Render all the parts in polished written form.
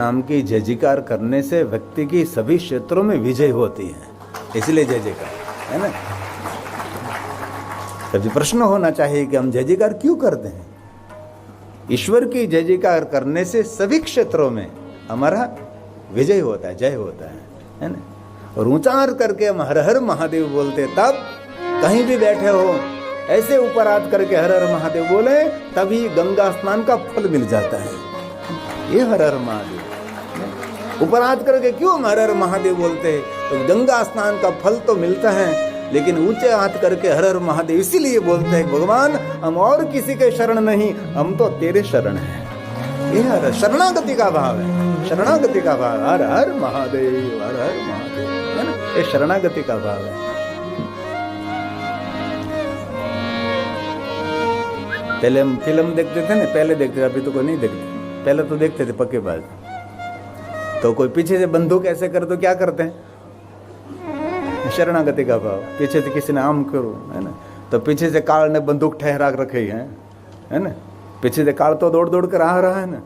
नाम की जय जयकार करने से व्यक्ति की सभी क्षेत्रों में विजय होती है, इसलिए जय जयकार है ना। कभी प्रश्न होना चाहिए कि हम जय जयकार क्यों करते हैं। ईश्वर की जय जयकार करने से सभी क्षेत्रों में हमारा विजय होता है, जय होता है ना। और ऊंचार करके हम हर हर महादेव बोलते, तब कहीं भी बैठे हो ऐसे ऊपर हाथ करके हर हर महादेव बोले, तभी गंगा स्नान का फल मिल जाता है। ये हर हर महादेव, ऊपर हाथ करके क्यों हम हर हर महादेव बोलते हैं? तो गंगा स्नान का फल तो मिलता है, लेकिन ऊंचे हाथ करके हर हर महादेव इसीलिए बोलते हैं, भगवान हम और किसी के शरण नहीं, हम तो तेरे शरण हैं। ये हर शरणागति का भाव है, शरणागति का भाव, हर हर महादेव, हर हर महादेव है ना, ये शरणागति का भाव है। पहले हम फिल्म देखते थे ना, पहले देखते थे, अभी तो कोई नहीं देखते। पहले तो देखते थे पक्के बाज, तो कोई पीछे से बंदूक ऐसे कर तो क्या करते हैं? शरणागति का भाव। पीछे से किसी ने आम करो है ना, तो पीछे से काल ने बंदूक ठहरा रखी है ना, पीछे से काल तो दौड़ दौड़ कर आ रहा है ना।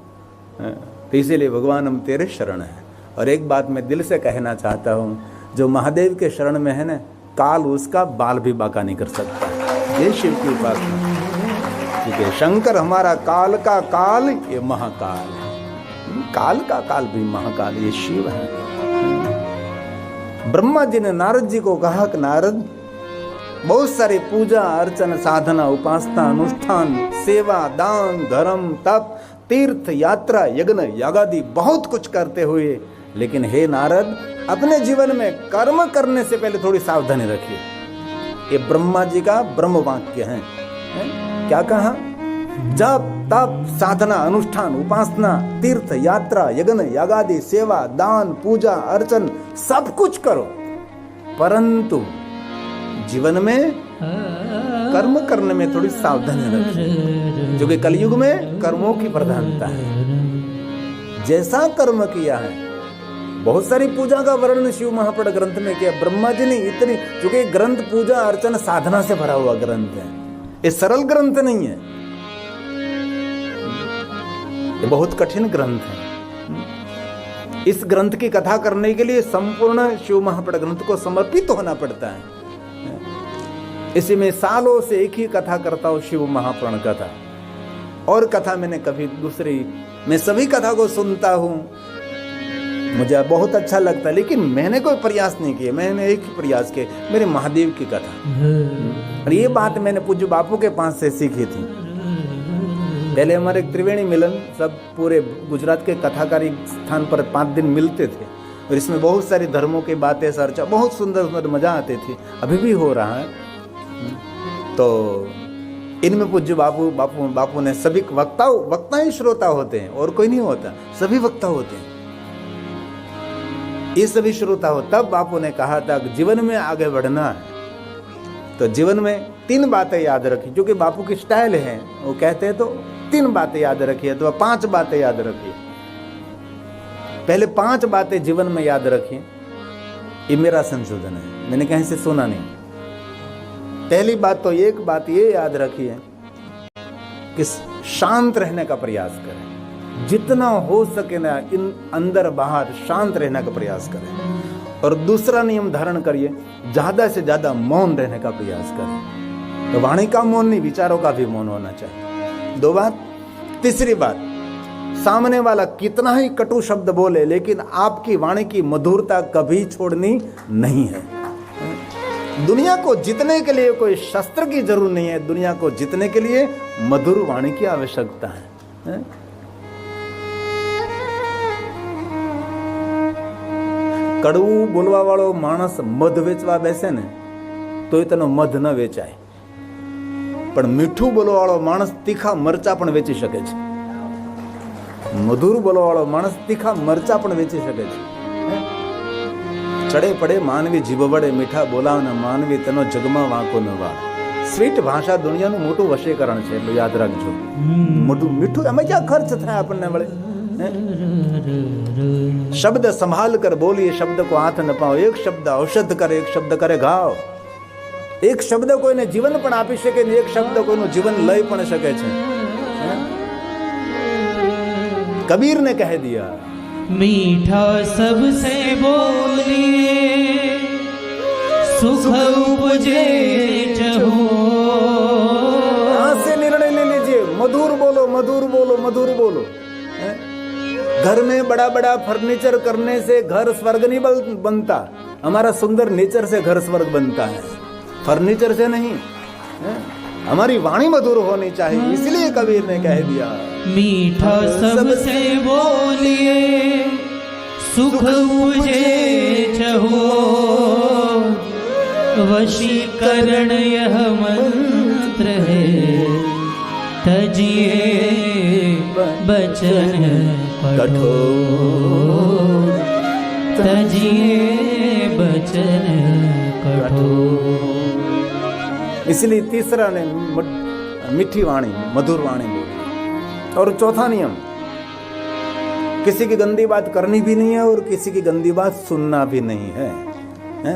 तो इसीलिए भगवान हम तेरे शरण है। और एक बात मैं दिल से कहना चाहता हूँ, जो महादेव के शरण में है ना, काल उसका बाल भी बाका नहीं कर सकता। ये शिव की उपासना, ठीक है। शंकर हमारा काल का काल, ये महाकाल है। काल का काल भी महाकाल, ये शिव है। ब्रह्मा जी ने नारद जी को कहा कि नारद, बहुत सारे पूजा अर्चन साधना उपासना अनुष्ठान सेवा दान धर्म तप तीर्थ यात्रा यज्ञ यागादि बहुत कुछ करते हुए, लेकिन हे नारद, अपने जीवन में कर्म करने से पहले थोड़ी सावधानी रखिए। ये ब्रह्मा जी का ब्रह्म वाक्य है। क्या कहा? जप तप साधना अनुष्ठान उपासना तीर्थ यात्रा यज्ञ यागादि सेवा दान पूजा अर्चन सब कुछ करो, परंतु जीवन में कर्म करने में थोड़ी सावधानी रखिए, जो कि कलयुग में कर्मों की प्रधानता है। जैसा कर्म किया है, बहुत सारी पूजा का वर्णन शिव महापुराण ग्रंथ में किया। ब्रह्मा जी ने इतनी, क्योंकि ग्रंथ पूजा अर्चना साधना से भरा हुआ ग्रंथ है, ये सरल ग्रंथ नहीं है, ये बहुत कठिन ग्रंथ है। इस ग्रंथ की कथा करने के लिए संपूर्ण शिव महापुराण ग्रंथ को समर्पित होना पड़ता है। इसी में सालों से एक ही कथा करता हूं, शिव महापुराण कथा। और कथा मैंने कभी दूसरी, मैं सभी कथा को सुनता हूं, मुझे बहुत अच्छा लगता है, लेकिन मैंने कोई प्रयास नहीं किया। मैंने एक ही प्रयास किया, मेरे महादेव की कथा। और ये बात मैंने पूज्य बापू के पास से सीखी थी। पहले हमारे त्रिवेणी मिलन सब पूरे गुजरात के कथाकारी स्थान पर 5 दिन मिलते थे, और इसमें बहुत सारी धर्मों की बातें चर्चा, बहुत सुंदर सुंदर मजा आती थी। अभी भी हो रहा है। तो इनमें पूज्य बापू ने सभी वक्ता ही श्रोता होते हैं, और कोई नहीं होता, सभी वक्ता होते हैं, ये सभी श्रोता हो। तब बापू ने कहा था कि जीवन में आगे बढ़ना है तो जीवन में 3 बातें याद रखिए, जो कि बापू की स्टाइल है। वो कहते हैं तो 3 बातें याद रखिए, तो 5 बातें याद रखिए। पहले 5 बातें जीवन में याद रखिए, ये मेरा संशोधन है, मैंने कहीं से सुना नहीं। पहली बात तो एक बात ये याद रखिए कि शांत रहने का प्रयास करें, जितना हो सके ना इन अंदर बाहर शांत रहने का प्रयास करें। और दूसरा नियम धारण करिए, ज्यादा से ज्यादा मौन रहने का प्रयास करें। तो वाणी का मौन नहीं, विचारों का भी मौन होना चाहिए। 2 बात। तीसरी बात, सामने वाला कितना ही कटु शब्द बोले, लेकिन आपकी वाणी की मधुरता कभी छोड़नी नहीं है। दुनिया को जीतने के लिए कोई शस्त्र की जरूरत नहीं है, दुनिया को जीतने के लिए मधुर वाणी की आवश्यकता है। कड़વું બોલવા વાળો માણસ મધ વેચવા બેસે ને તો એ તેનો મધ ન વેચાય, પણ મીઠું બોલવા વાળો માણસ તીખા મરચા પણ વેચી શકે છે। મધુર બોલવા વાળો માણસ તીખા મરચા પણ વેચી શકે છે। ચડે પડે માનવી જીભ વડે મીઠા બોલાવના માનવી તેનો જગમાં વાંકો ન વાળ। સ્વીટ ભાષા દુનિયાનું મોટું વશીકરણ છે, એટલું યાદ રાખજો। મોટું મીઠું એમાં ક્યાં ખર્ચ થાય આપણને મળે? शब्द संभाल कर बोलिए, शब्द को हाथ न पाओ। एक शब्द औषध करे, एक शब्द करे घाव। एक शब्द कोઈને जीवन पण આપી શકે ને એક શબ્દ કોઈનું જીવન લઈ પણ શકે છે। कबीर ने कह दिया मीठा सबसे बोलिए सुख उपजे जहो। यहां से निर्णय ले लीजिए, मधुर बोलो, मधुर बोलो, मधुर बोलो। घर में बड़ा बड़ा फर्नीचर करने से घर स्वर्ग नहीं बनता। हमारा सुंदर नेचर से घर स्वर्ग बनता है, फर्नीचर से नहीं। हमारी वाणी मधुर होनी चाहिए, इसलिए कबीर ने कह दिया मीठा सबसे बोलिए सुख उपजे जहो। वशीकरण यह मंत्र है तजिए बचन कठोर। तजिए बचन कठोर। इसलिए तीसरा ने मीठी वाणी, मधुर वाणी बोली। और चौथा नियम, किसी की गंदी बात करनी भी नहीं है और किसी की गंदी बात सुनना भी नहीं है, है?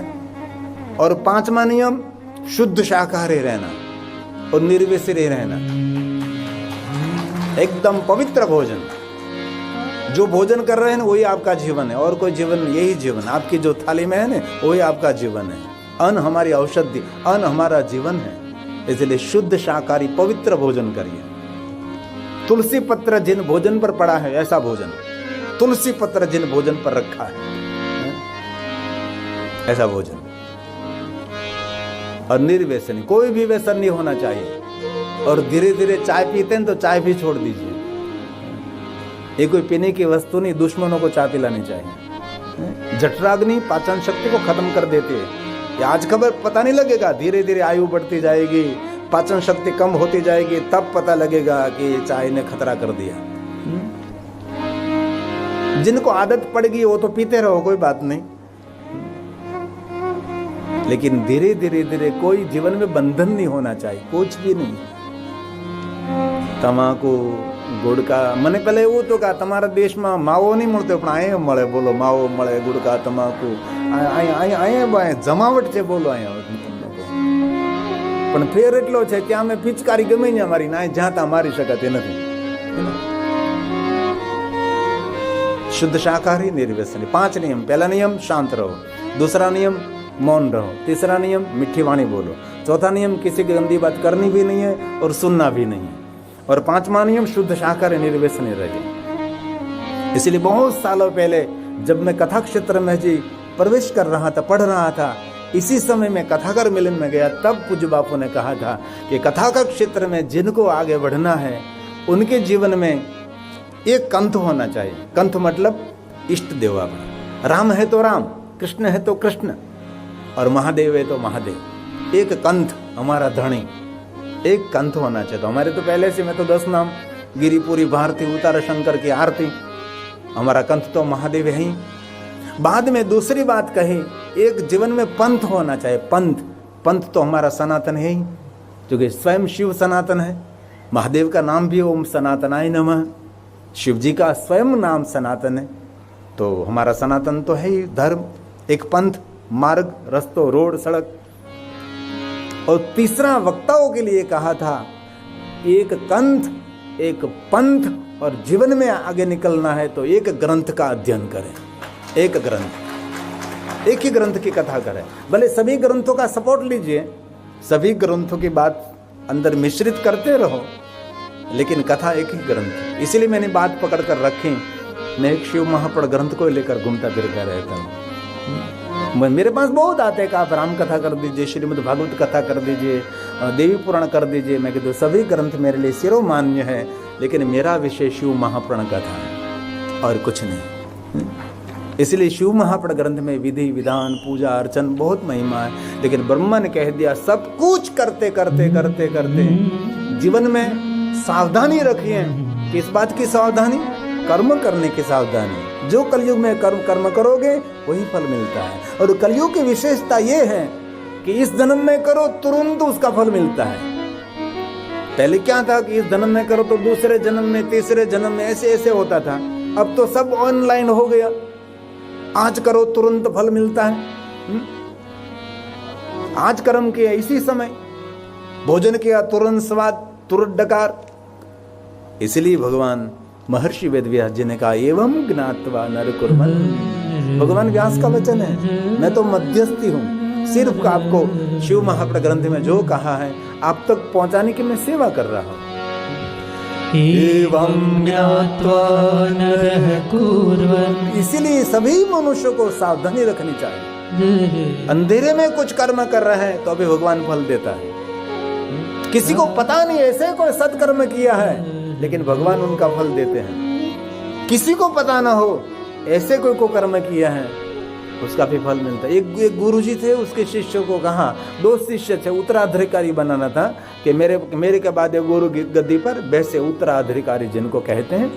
और पांचवा नियम, शुद्ध शाकाहारी रहना और निर्विषय रहना, एकदम पवित्र भोजन। जो भोजन कर रहे हैं वही आपका जीवन है, और कोई जीवन, यही जीवन आपकी जो थाली में है ना, वही आपका जीवन है। अन्न हमारी औषधि, अन्न हमारा जीवन है। इसलिए शुद्ध शाकाहारी पवित्र भोजन करिए। तुलसी पत्र जिन भोजन पर पड़ा है ऐसा भोजन, तुलसी पत्र जिन भोजन पर रखा है ऐसा भोजन। और निर्व्यसनी, कोई भी व्यसन नहीं होना चाहिए। और धीरे धीरे चाय पीते हैं तो चाय भी छोड़ दीजिए। ये कोई पीने की वस्तु नहीं, दुश्मनों को चाय पिलानी चाहिए। जठराग्नि पाचन शक्ति को खत्म कर देती है। आज खबर पता नहीं लगेगा, धीरे धीरे आयु बढ़ती जाएगी, पाचन शक्ति कम होती जाएगी, तब पता लगेगा कि चाय ने खतरा कर दिया। जिनको आदत पड़ेगी वो तो पीते रहो, कोई बात नहीं। लेकिन धीरे धीरे धीरे कोई जीवन में बंधन नहीं होना चाहिए, कुछ भी नहीं। तमाकू गुड़का, मैंने पहले वो तो कहा તમારા દેશમાં માવો નહીં મળતો પણ અહીંયા મળે, બોલો માવો મળે, ગુડકા, તમાકુ અહીંયા જમાવટ છે, બોલો અહીંયા પણ ફેર એટલો છે કે અમે પિચકારી ગમે ત્યાં મારી ના જ્યાં ત્યાં મારી શકાતી નથી। शुद्ध शाकाहारी निर्व्यसनी। 5 नियम। पहला नियम शांत रहो, दूसरा नियम मौन रहो, तीसरा नियम मीठी वाणी बोलो, चौथा नियम किसी की गंदी बात करनी भी नहीं है और सुनना भी नहीं है, और 5वां नियम शुद्ध शाकाहारी निर्व्यसनी रहे। इसलिए बहुत सालों पहले जब मैं कथा क्षेत्र में जी प्रवेश कर रहा था, पढ़ रहा था, इसी समय में कथाकार मिलन में गया, तब पूज्य बापू ने कहा था कि कथाकार क्षेत्र में जिनको आगे बढ़ना है उनके जीवन में एक कंठ होना चाहिए। कंठ मतलब इष्ट देव। राम है तो राम, कृष्ण है तो कृष्ण, और महादेव है तो महादेव। एक कंठ हमारा धनी, एक कंठ होना चाहिए। तो हमारे तो पहले से, मैं तो 10 नाम, गिरिपुरी भारती, उतारा शंकर की आरती, हमारा कंठ तो महादेव है ही। बाद में दूसरी बात कही, एक जीवन में पंथ होना चाहिए। पंथ, पंथ तो हमारा सनातन है ही, क्योंकि स्वयं शिव सनातन है। महादेव का नाम भी ओम सनातनाय नमः, शिव जी का स्वयं नाम सनातन है। तो हमारा सनातन तो है ही धर्म, एक पंथ, मार्ग, रस्तों, रोड, सड़क। और तीसरा वक्ताओं के लिए कहा था, एक कंठ, एक पंथ, और जीवन में आगे निकलना है तो एक ग्रंथ का अध्ययन करें। एक ग्रंथ, एक ही ग्रंथ की कथा करें। भले सभी ग्रंथों का सपोर्ट लीजिए, सभी ग्रंथों की बात अंदर मिश्रित करते रहो, लेकिन कथा एक ही ग्रंथ। इसीलिए मैंने बात पकड़ कर रखी। मैं एक शिव महापुराण ग्रंथ को लेकर घूमता फिरता रहता हूँ। मेरे पास बहुत आते हैं कि आप राम कथा कर दीजिए, श्रीमद् भागवत कथा कर दीजिए, देवी पुराण कर दीजिए। मैं कहता हूँ सभी ग्रंथ मेरे लिए शिरोमान्य है, लेकिन मेरा विषय शिव महापुराण कथा है और कुछ नहीं। इसलिए शिव महापुराण ग्रंथ में विधि विधान, पूजा अर्चन बहुत महिमा है, लेकिन ब्रह्मा ने कह दिया सब कुछ करते करते करते करते जीवन में सावधानी रखिए। किस बात की सावधानी? कर्म करने की सावधानी। जो कलयुग में कर्म करोगे वही फल मिलता है। और कलयुग की विशेषता ये है कि इस जन्म में करो तुरंत उसका फल मिलता है। पहले क्या था कि इस जन्म में करो तो दूसरे जन्म में, तीसरे जन्म में, ऐसे ऐसे होता था। अब तो सब ऑनलाइन हो गया, आज करो तुरंत फल मिलता है। आज कर्म किया इसी समय, भोजन किया तुरंत स्वाद, तुरंत डकार। इसलिए भगवान महर्षि वेदव्यास जी ने कहा एवं ज्ञात्वा नर कुर्वन्। भगवान व्यास का वचन है, मैं तो मध्यस्थी हूँ, सिर्फ आपको शिव महापुराण ग्रंथ में जो कहा है आप तक पहुंचाने की मैं सेवा कर रहा हूँ। एवं ज्ञात्वा नरः कुर्वन्। इसीलिए सभी मनुष्यों को सावधानी रखनी चाहिए। अंधेरे में कुछ कर्म कर रहे हैं तो अभी भगवान फल देता है। किसी को पता नहीं ऐसे कोई सत्कर्म किया है लेकिन भगवान उनका फल देते हैं। किसी को पता ना हो ऐसे कोई को कर्म किया है उसका भी फल मिलता है। एक गुरुजी थे, उसके शिष्यों को कहा, 2 शिष्य थे, उत्तराधिकारी बनाना था कि मेरे के बाद गुरु गद्दी पर वैसे उत्तराधिकारी जिनको कहते हैं।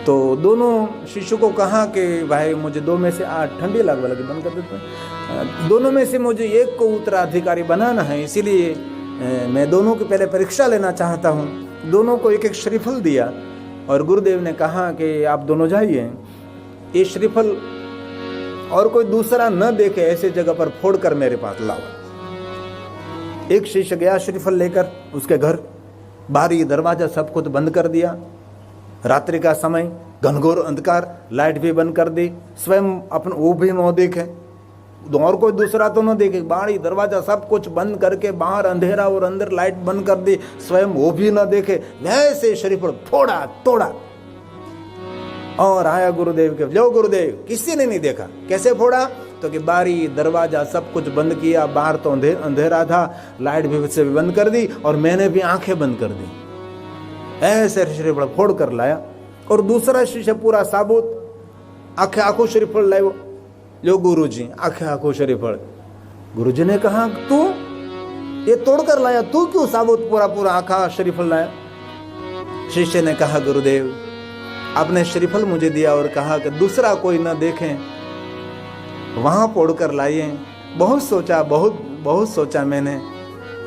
तो दोनों शिष्यों को कहा कि भाई मुझे 2 में से 8 ठंडी लग लगे बंद कर देते हैं, दोनों में से मुझे एक को उत्तराधिकारी बनाना है, इसीलिए मैं दोनों की पहले परीक्षा लेना चाहता हूँ। दोनों को एक श्रीफल दिया और गुरुदेव ने कहा कि आप दोनों जाइए, ये श्रीफल और कोई दूसरा न देखे ऐसे जगह पर फोड़कर मेरे पास लाओ। एक शिष्य गया श्रीफल लेकर उसके घर, बारी दरवाजा सब कुछ बंद कर दिया। रात्रि का समय, घनघोर अंधकार, लाइट भी बंद कर दी, स्वयं अपन वो भी न देखे, और कोई दूसरा तो न देखे, बारी दरवाजा सब कुछ बंद करके बाहर अंधेरा और अंदर लाइट बंद कर दी, स्वयं वो भी न देखे, वैसे श्रीफल फोड़ा तोड़ा और आया गुरुदेव के। लो गुरुदेव, किसी ने नहीं देखा। कैसे फोड़ा? तो कि बारी दरवाजा सब कुछ बंद किया, बाहर तो अंधेरा था, लाइट भी से भी बंद कर दी और मैंने भी आंखें बंद कर दी। ऐसे श्रीफल फोड़ कर लाया। और दूसरा शिष्य पूरा साबुत आंखें आंखों श्रीफल लाए। लो गुरुजी, आंखें आंखों श्रीफल। गुरुजी ने कहा तू ये तोड़कर लाया, तू क्यों साबुत पूरा आंखा श्रीफल लाया? शिष्य ने कहा गुरुदेव आपने श्रीफल मुझे दिया और कहा कि दूसरा कोई न देखे, वहां फोड़कर लाइए। बहुत सोचा मैंने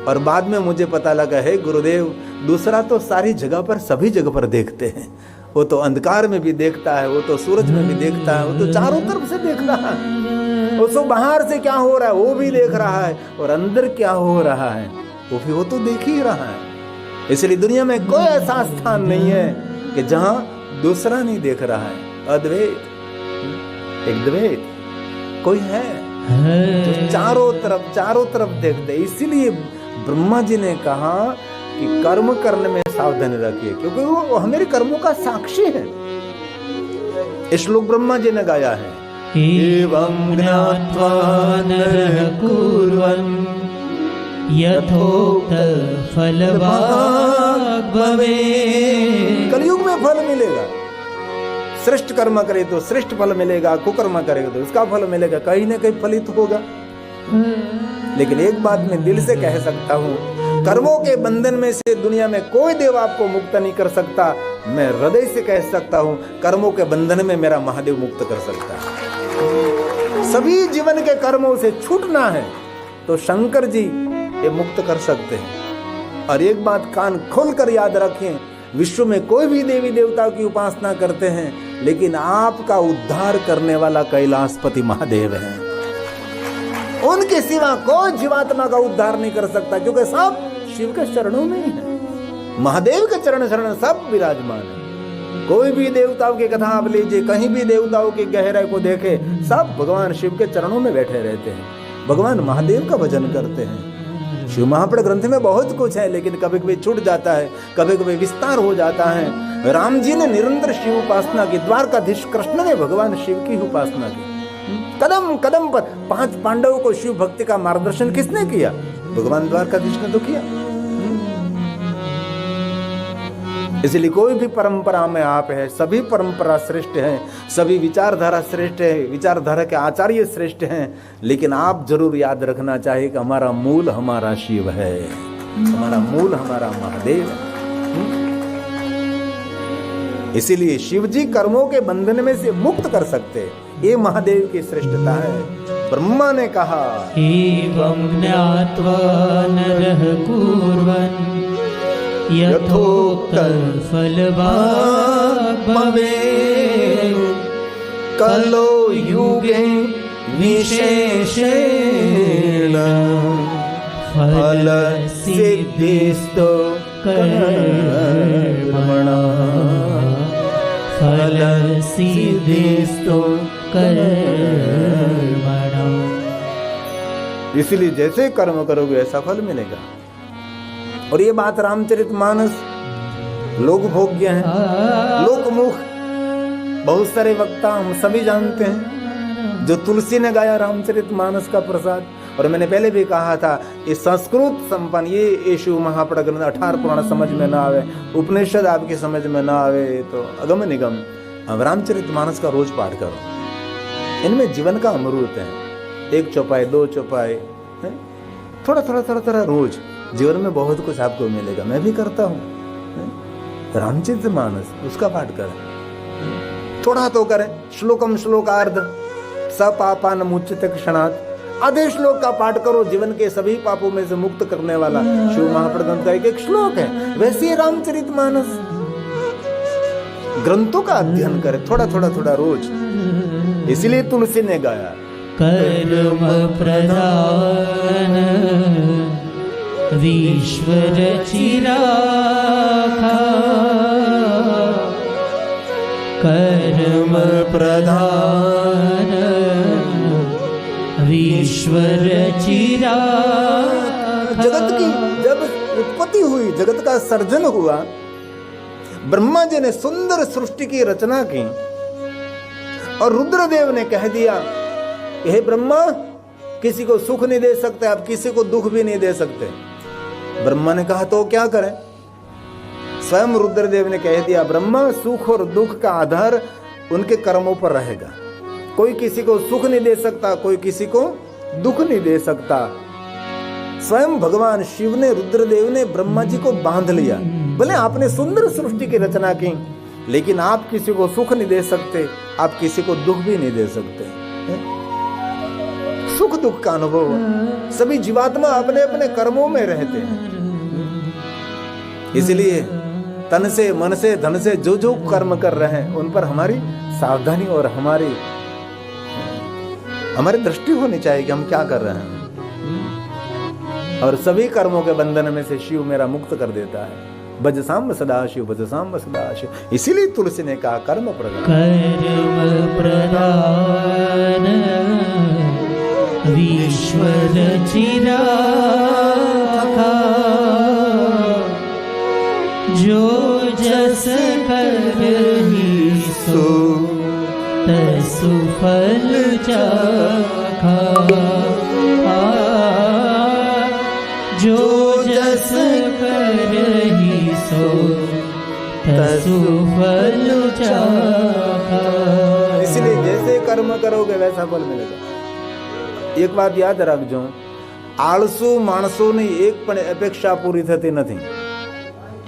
और बाद में मुझे पता लगा है गुरुदेव दूसरा तो सारी जगह पर सभी जगह पर देखते हैं। वो तो अंधकार में भी देखता है, वो तो सूरज में भी देखता है, वो तो चारों तरफ से देख रहा है। वो तो बाहर से क्या हो रहा है वो भी देख रहा है और अंदर क्या हो रहा है वो तो देख ही रहा है। इसलिए दुनिया में कोई ऐसा स्थान नहीं है कि जहां दूसरा नहीं देख रहा है। अद्वैत, एक द्वैत कोई है जो चारों तरफ देखते। इसीलिए ब्रह्मा जी ने कहा कि कर्म करने में सावधानी रखिए, क्योंकि वो हमारे कर्मों का साक्षी है। इस श्लोक ब्रह्मा जी ने गाया है, एवं ज्ञात्वा नरः कुर्वन् यथोक्त फलवाग् भवेत्। कलयुग में फल मिलेगा। श्रेष्ठ कर्म करे तो श्रेष्ठ फल मिलेगा, कुकर्म करेगा तो उसका फल मिलेगा, कहीं ना कहीं फलित होगा। लेकिन एक बात मैं दिल से कह सकता हूँ, कर्मों के बंधन में से दुनिया में कोई देव आपको मुक्त नहीं कर सकता। मैं हृदय से कह सकता हूँ कर्मों के बंधन में मेरा महादेव मुक्त कर सकता है। सभी जीवन के कर्मों से छूटना है तो शंकर जी ये मुक्त कर सकते हैं। और एक बात कान खोलकर याद रखें, विश्व में कोई भी देवी देवताओं की उपासना करते हैं लेकिन आपका उद्धार करने वाला कैलाशपति महादेव है। उनके सिवा कोई जीवात्मा का उद्धार नहीं कर सकता, क्योंकि सब शिव के चरणों में ही है। महादेव के चरण शरण सब विराजमान है। कोई भी देवताओं की कथा आप लीजिए, कहीं भी देवताओं की गहराई को देखे, सब भगवान शिव के चरणों में बैठे रहते हैं, भगवान महादेव का भजन करते हैं। शिव महापुराण ग्रंथ में बहुत कुछ है, लेकिन कभी कभी छूट जाता है, कभी कभी विस्तार हो जाता है। राम जी ने निरंतर शिव उपासना की, द्वारकाधीश कृष्ण ने भगवान शिव की उपासना की। कदम कदम पर 5 पांडवों को शिव भक्ति का मार्गदर्शन किसने किया? भगवान द्वारकाधीश ने तो किया। इसलिए कोई भी परंपरा में आप है, सभी परंपरा श्रेष्ठ हैं, सभी विचारधारा श्रेष्ठ है, विचारधारा के आचार्य श्रेष्ठ हैं, लेकिन आप जरूर याद रखना चाहिए कि हमारा मूल हमारा शिव है, हमारा मूल हमारा महादेव है। इसीलिए शिव जी कर्मों के बंधन में से मुक्त कर सकते, ये महादेव की श्रेष्ठता है। ब्रह्मा ने कहा एवं ज्ञात्वा नरः कुर्वन् यथोक्त फलवाग् भवेत्। कलो युगे विशेषेण फल सिद्धिस्तो कर्मणा। फल सिद्धिस्तु कर्मणो। इसलिए जैसे कर्म करोगे ऐसा फल मिलेगा। और ये बात रामचरितमानस लोक भोग्य है, लोकमुख, बहुत सारे वक्ता हम सभी जानते हैं। जो तुलसी ने गाया रामचरितमानस का प्रसाद, और मैंने पहले भी कहा था ये संस्कृत संपन्न, ये शिव महापड़ ग्रंथ 18 पुराण समझ में ना आवे, उपनिषद आपकी समझ में ना आवे तो अगम निगम, अब रामचरितमानस का रोज पाठ करो। इनमें जीवन का अमृत है। 1 चौपाई 2 चौपाई थोड़ा थोड़ा थोड़ा थोड़ा रोज, जीवन में बहुत कुछ आपको मिलेगा। मैं भी करता हूँ रामचरितमानस, उसका पाठ करें, थोड़ा तो करें। श्लोकम श्लोकार्ध सपापान मुच्यते क्षणात्, आधे श्लोक का पाठ करो। जीवन के सभी पापों में से मुक्त करने वाला शिव महापड़ ग्रंथ का एक श्लोक है। वैसे ही रामचरितमानस ग्रंथों का अध्ययन करें, थोड़ा थोड़ा थोड़ा रोज। इसलिए तुलसी ने गाया कर्म प्रधान विश्वर चिराखा, कर्म प्रधान विश्वर चिराखा। जगत की जब उत्पत्ति हुई, जगत का सर्जन हुआ, ब्रह्मा जी ने सुंदर सृष्टि की रचना की और रुद्रदेव ने कह दिया हे ब्रह्मा, किसी को सुख नहीं दे सकते आप, किसी को दुख भी नहीं दे सकते। ब्रह्मा ने कहा तो क्या करें? स्वयं रुद्रदेव ने कह दिया ब्रह्मा, सुख और दुख का आधार उनके कर्मों पर रहेगा। कोई किसी को सुख नहीं दे सकता, कोई किसी को दुख नहीं दे सकता। स्वयं भगवान शिव ने, रुद्रदेव ने ब्रह्मा जी को बांध लिया। भले आपने सुंदर सृष्टि की रचना की, लेकिन आप किसी को सुख नहीं दे सकते, आप किसी को दुख भी नहीं दे सकते। सुख दुख का अनुभव सभी जीवात्मा अपने अपने कर्मों में रहते हैं। इसलिए तन से, मन से, धन से जो जो कर्म कर रहे हैं उन पर हमारी सावधानी और हमारी दृष्टि होनी चाहिए कि हम क्या कर रहे हैं। और सभी कर्मों के बंधन में से शिव मेरा मुक्त कर देता है। भजसाम्ब सदाशिव, भजसाम्ब सदाशिव। इसीलिए तुलसी ने कहा कर्म प्रधान, कर्म प्रधान विश्वर चिराखा, जो जस करहि सो तसु फल चाखा। जो जस करहि सो तसु फल चाखा। इसलिए जैसे कर्म करोगे वैसा फल मिलेगा। एक बात याद रखજો, આળસુ માણસોની એક પણ અપેક્ષા પૂરી થતી નથી।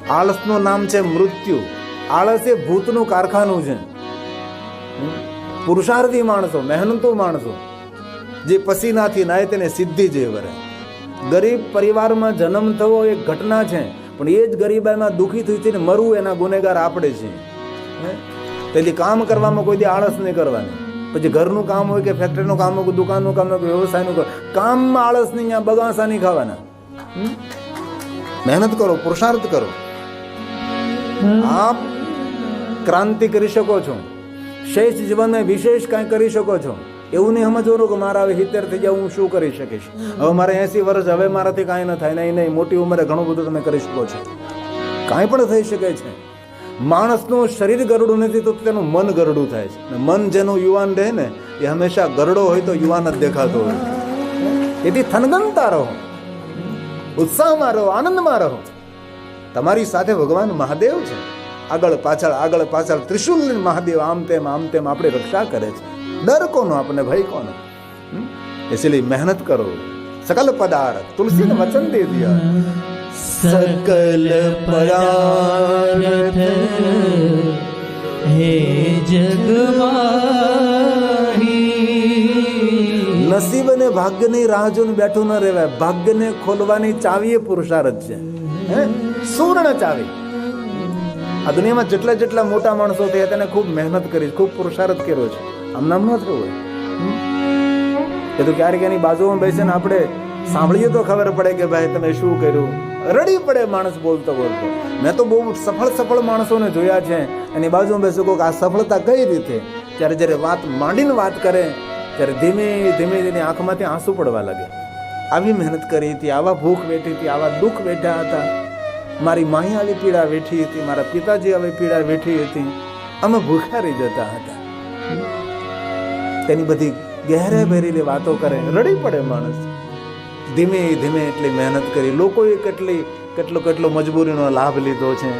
આળસનું નામ છે મૃત્યુ। આળસ એ ભૂતનું કારખાનું છે। પુરુષાર્થી માણસો, મહેનતુ માણસો, જે પસીનાથી નાય તેને સિદ્ધિ જે વરે। ગરીબ પરિવારમાં જન્મ થવો એક ઘટના છે, પણ એ જ ગરીબાઈમાં દુઃખી થઈને મરવું એના ગુનેગાર આપણે છીએ। તેથી કામ કરવામાં કોઈ દી આળસ નહીં કરવાની। પછી ઘરનું કામ હોય કે ફેક્ટરીનું કામ હોય કે દુકાનનું કામ હોય કે વ્યવસાયનું કામમાં આળસ નહીં, અહીંયા બગાસા નહીં ખાવાના। મહેનત કરો, પુરુષાર્થ કરો। આપ ક્રાંતિ કરી શકો છો, શેષ જીવનમાં વિશેષ કાંઈ કરી શકો છો। એવું નહીં સમજવાનું કે મારા હવે 70 થઈ જાય હું શું કરી શકીશ, હવે મારે 80 વર્ષ, હવે મારાથી કાંઈ ન થાય। નહીં નહીં, મોટી ઉંમરે ઘણું બધું તમે કરી શકો છો, કાંઈ પણ થઈ શકે છે। માણસનું શરીર ગરડું નથી તો તેનું મન ગરડું થાય છે। મન જેનું યુવાન રહે ને એ હંમેશા ગરડો હોય તો યુવાન જ દેખાતો હોય। એથી થનગનતા રહો, ઉત્સાહમાં રહો, આનંદમાં રહો। તમારી સાથે ભગવાન મહાદેવ છે, આગળ પાછળ ત્રિશુલ મહાદેવ આમ તેમ આપણી રક્ષા કરે છે। ડર કોનો, આપણને ભય કોનો? इसलिए मेहनत करो। सकल पदार्थ, तुलसी ने वचन दे दिया, सकल पदार्थ हे जगमाही। નસીબ અને ભાગ્યની રાહ જોઈને બેઠું ન રહેવાય। ભાગ્યને ખોલવાની ચાવી એ પુરુષાર્થ છે, સુવર્ણ ચાવી। આ દુનિયામાં જેટલા મોટા માણસો થયા તેને ખૂબ મહેનત કરી, ખૂબ પુરુષાર્થ કર્યો છે। આમ નામ ન થયું હોય એ તો ક્યારેક એની બાજુમાં બેસીને આપણે સાંભળીએ તો ખબર પડે કે ભાઈ તમે શું કર્યું. રડી પડે માણસ બોલતો બોલતો. મેં તો બહુ સફળ માણસોને જોયા છે, એની બાજુમાં બેસું કહું કે આ સફળતા કઈ રીતે. ત્યારે જ્યારે વાત માંડીને વાત કરે ત્યારે ધીમે ધીમે તેની આંખમાંથી આંસુ પડવા લાગે. આવી મહેનત કરી હતી, આવા ભૂખ વેઠી હતી, આવા દુઃખ વેઠ્યા હતા, મારી માહી આવી પીડા વેઠી હતી, મારા પિતાજી આવી પીડા વેઠી હતી, અમે ભૂખ્યા રહી જતા હતા. તેની બધી ગહેરે ભરેલી વાતો કરે, રડી પડે માણસ. ધીમે ધીમે એટલી મહેનત કરી, લોકોએ કેટલો મજબૂરીનો લાભ લીધો છે,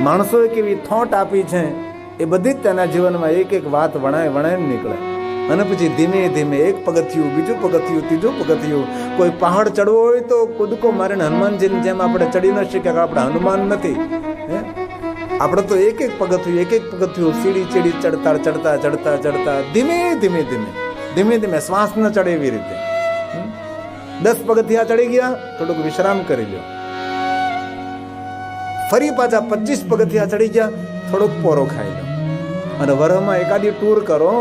માણસોએ કેવી થોટ આપી છે, એ બધી જ તેના જીવનમાં એક એક વાત વણાય નીકળે. અને પછી ધીમે ધીમે એક પગથિયું, બીજું પગથિયું, ત્રીજું પગથિયું. કોઈ પહાડ ચડવો હોય તો કૂદકો મારીને હનુમાનજીની જેમ આપણે ચડી ન શકીએ, આપણે હનુમાન નથી. આપણે તો એક એક પગથિયું સીડી ચડી ચડતા ધીમે શ્વાસ ન ચડે એવી રીતે. 10 પગથિયા ચડી ગયા, થોડુંક વિશ્રામ કરી લો. ફરી પાછા 25 પગથિયા ચડી ગયા, થોડોક પોરો ખાઈ લો. અને વરમાં એકાદી ટૂર કરો,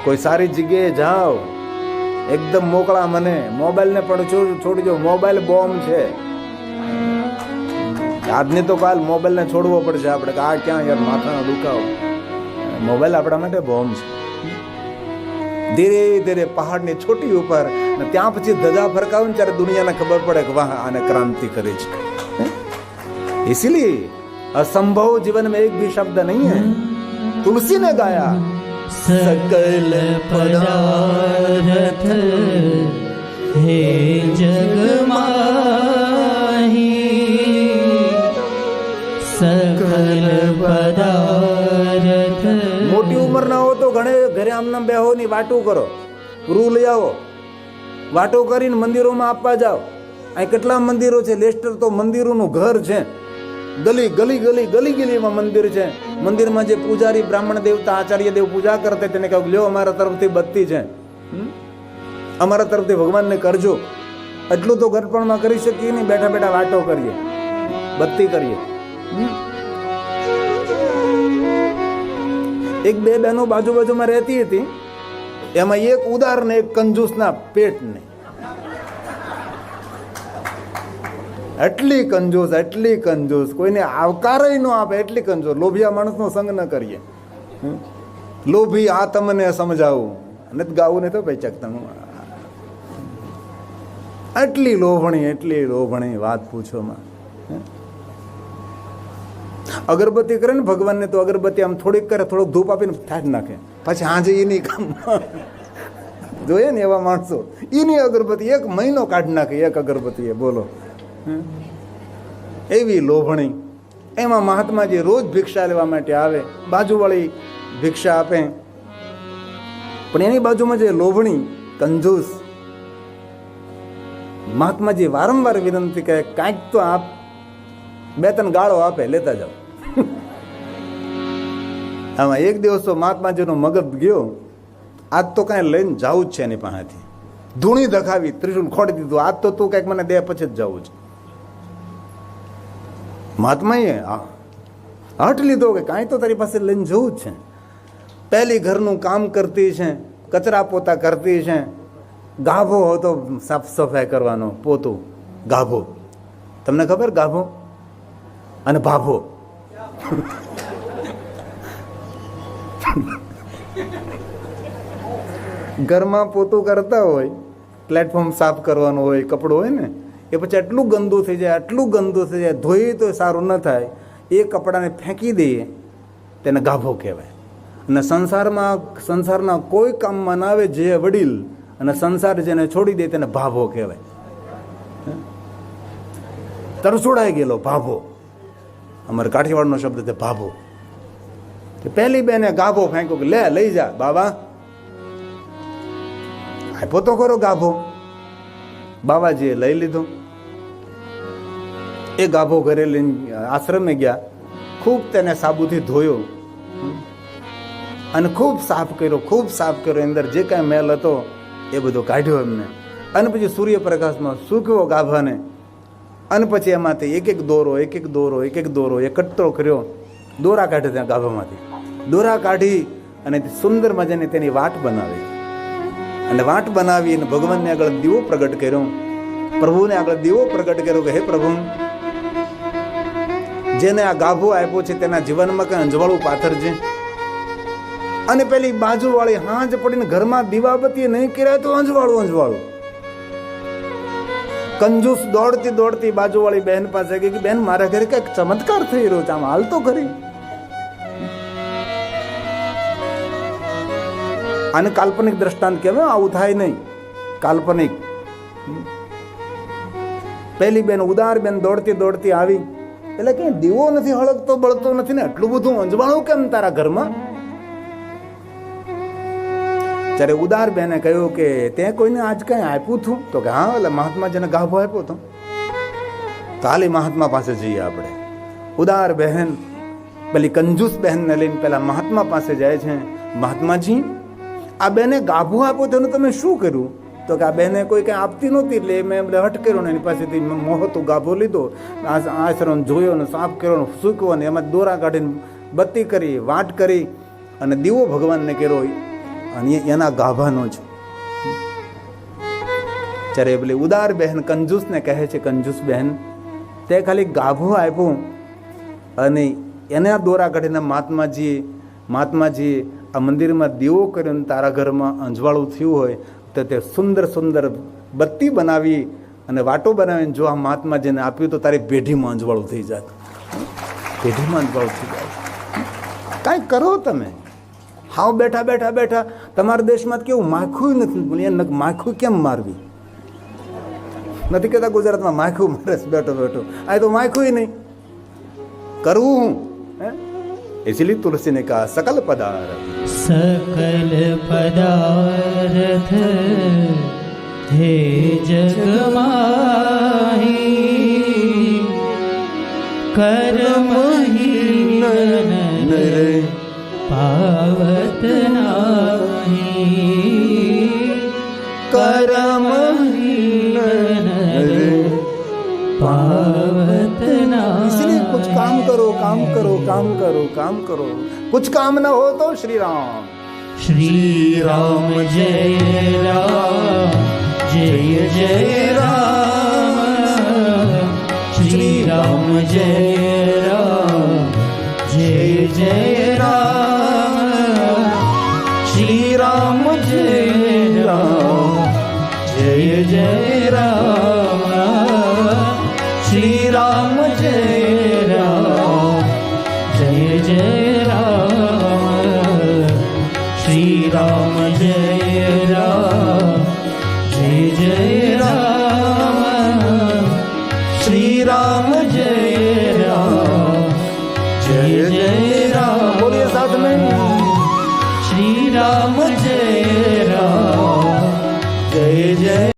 કોઈ સારી જગ્યાએ જાઓ, એકદમ મોકળા મને. મોબાઈલને પણ છોડી દો, મોબાઈલ બોમ્બ છે. આજની તો કાલ મોબાઈલને છોડવો પડશે આપણે, કે આ ક્યાં યાર માથાનો દુખાવો. મોબાઈલ આપણા માટે બોમ્બ છે. ધીરે ધીરે પહાડની છોટી ઉપર, ત્યાં પછી ધજા ફરકાવું ને ત્યારે દુનિયાને ખબર પડે કે વાહ, આને ક્રાંતિ કરી છે. इसीलिए असंभव जीवन में एक भी शब्द नहीं है. तुलसी ने गाया सकल पदार्थ हे जग माही, सकल पदार्थ. મોટી ઉંમર ના હો તો ઘરે આમને બેહો ની વાટું કરો, રૂ લઈ આવો, વાટો કરીને મંદિરોમાં આપવા જાઓ. અહીં કેટલા મંદિરો છે. લેસ્ટર તો મંદિરોનું ઘર છે. ગલીમાં મંદિર છે. મંદિરમાં જે પૂજારી બ્રાહ્મણ દેવતા આચાર્ય દેવ પૂજા કરતા, તેને કહ્યું લ્યો અમારા તરફથી બત્તી છે, અમારા તરફથી ભગવાનને કરજો. એટલું તો ઘરપણમાં કરી શકીએ નહીં, બેઠા બેઠા વાટો કરીએ, બત્તી કરીએ. એક બે બહેનો બાજુમાં રહેતી હતી, એમાં એક ઉદાર ને એક કંજૂસના પેટ ને. એટલી કંજૂસ, કોઈને આવકાર ન આપે, એટલી કંજૂસ. લોભિયા માણસનો સંગ ન કરીએ. લોભી આ તમને સમજાવું, નથી ગાવું નહીં તો ભાઈ ચકતણું. એટલી લોભણી વાત પૂછોમાં. અગરબત્તી કરે ને ભગવાનને, તો અગરબત્તી આમ થોડીક કરે, થોડોક ધૂપ આપીને થાજ નાખે, પછી હાજે એની કામ જોઈએ ને એવા માણસો. એની અગરબત્તી 1 મહિનો કાઢી નાખે, એક અગરબત્તી. બોલો, એવી લોભણી. એમાં મહાત્માજી રોજ ભિક્ષા લેવા માટે આવે, બાજુવાળી ભિક્ષા આપે, પણ એની બાજુમાં જે લોભણી કંજૂસ, મહાત્માજી વારંવાર વિનંતી કરે કાંઈક તો આપ, 2-3 ગાળો આપે, લેતા જાઓ. આમાં એક દિવસ તો મહાત્માજીનો મગજ ગયો, આજ તો કાંઈ લઈને જવું જ છે એની પાસેથી. ધૂણી ધખાવી, ત્રિશુલ ખોડી દીધું, આજ તો તું કંઈક મને દે, પછી જ જવું છે. મહાત્માએ હઠ લીધો કે કાંઈ તો તારી પાસે લઈને જવું જ છે. પહેલી ઘરનું કામ કરતી છે, કચરા પોતા કરતી છે. ગાભો હતો સાફ સફાઈ કરવાનો, પોતું ગાભો. તમને ખબર ગાભો અને ભાભો? ઘરમાં પોતું કરતા હોય, પ્લેટફોર્મ સાફ કરવાનું હોય, કપડું હોય ને, એ પછી આટલું ગંદુ થઈ જાય, ધોઈ તો સારું ન થાય, એ કપડાને ફેંકી દઈએ, તેને ગાભો કહેવાય. અને સંસારના કોઈ કામમાં ના આવે જે વડીલ, અને સંસાર જેને છોડી દે તેને ભાભો કહેવાય. તરસોડાઈ ગયેલો ભાભો, અમારે કાઠિયાવાડનો શબ્દ છે ભાભો. પહેલી બેને ગાભો ફેંક્યો કે લે લઈ જા બાબા. આપ્યો તો ખરો ગાભો, બાબાજીએ લઈ લીધો. એ ગાભો ઘરે લઈને આશ્રમે ગયા, ખૂબ તેને સાબુથી ધોયો અને ખૂબ સાફ કર્યો. અંદર જે કાંઈ મેલ હતો એ બધો કાઢ્યો એમને. અને પછી સૂર્યપ્રકાશમાં સૂકવ્યો ગાભાને. અને પછી એમાંથી એક એક દોરો એકઠો કર્યો. દોરા કાઢે ત્યાં ગાભામાંથી, દોરા કાઢી અને સુંદર મજાની તેની વાટ બનાવી. અને વાટ બનાવી અને ભગવાનને આગળ દીવો પ્રગટ કર્યો, પ્રભુને આગળ દીવો પ્રગટ કર્યો કે હે પ્રભુ, જેને આ ગાભો આપ્યો છે તેના જીવનમાં કઈ અંજવાળું પાથરજે. અને પેલી બાજુવાળી હાંજ પડીને ઘરમાં દીવાબત્તી નહીં કર્યા તો અંજવાળું અંજવાળું. કંજૂસ દોડતી દોડતી બાજુવાળી બહેન પાસે ગઈ કે બેન મારા ઘરે કઈક ચમત્કાર થઈ રહ્યો છે, આમ હાલ તો ખરી. આને કાલ્પનિક દ્રષ્ટાંત કહેવાય, આવું થાય નહીં, કાલ્પનિક. પેલી બેન ઉદાર બેન દોડતી દોડતી આવી એટલે કે દીવો નથી હળગતો બળતો નથી ને એટલું બધું અંજવાળું કેમ તારા ઘરમાં? ત્યારે ઉદાર બેને કહ્યું કે તે કોઈને આજ કઈ આપ્યું હતું? તો કે હા, એટલે મહાત્માજીને ગાભો આપ્યો હતો. તો હાલી મહાત્મા પાસે જઈએ આપણે. ઉદાર બહેન પેલી કંજૂસ બહેનને લઈને પેલા મહાત્મા પાસે જાય છે. મહાત્માજી, આ બેને ગાભો આપ્યો તેનું તમે શું કર્યું? તો કે આ બેને કોઈ કઈ આપતી નહોતી એટલે મેં હટ કર્યો ને એની પાસેથી મોહતો ગાભો લીધો, આશ્રમ જોયો ને સાફ કર્યો ને સૂક્યો ને એમાં દોરા કાઢીને બત્તી કરી, વાટ કરી અને દીવો ભગવાનને કર્યો અને એના ગાભાનો છે. ત્યારે પેલી ઉદાર બહેન કંજૂસને કહે છે, કંજૂસ બહેન તે ખાલી ગાભો આપ્યો અને એના દોરા કાઢીને મહાત્માજીએ આ મંદિરમાં દીવો કર્યો તારા ઘરમાં અંજવાળું થયું હોય તો તે સુંદર સુંદર બત્તી બનાવી અને વાટો બનાવીને જો આ મહાત્માજીને આપ્યું તો તારી પેઢીમાં અંજવાળું થઈ જાત, પેઢીમાં અંજવાળું થઈ જાય. કાંઈ કરો તમે. હાવ બેઠા બેઠા બેઠા તમારા દેશમાં કેવું માખું નથી, માખું કેમ મારવી નથી કહેતા ગુજરાતમાં માખું મારે બેઠો બેઠો, આ તો માખું નહીં કરવું હું. इसलिए तुलसी ने कहा सकल पदार्थ हे जग माही, कर्महीन नर पावत नाही, कर्महीन नर पावत नाही. इसलिए कुछ काम करो, काम करो, काम करो, काम करो. कुछ काम न हो तो श्री राम. श्री राम जय राम, जय जय राम. श्री राम जय राम, जय जय राम. श्री राम जय राम, जय जय राम. श्री राम जय राम, जय जय राम. श्री राम जय राम, जय जय राम. श्री राम जय राम, जय जय राम. बोलिए साथ में. श्री राम जय राम, जय जय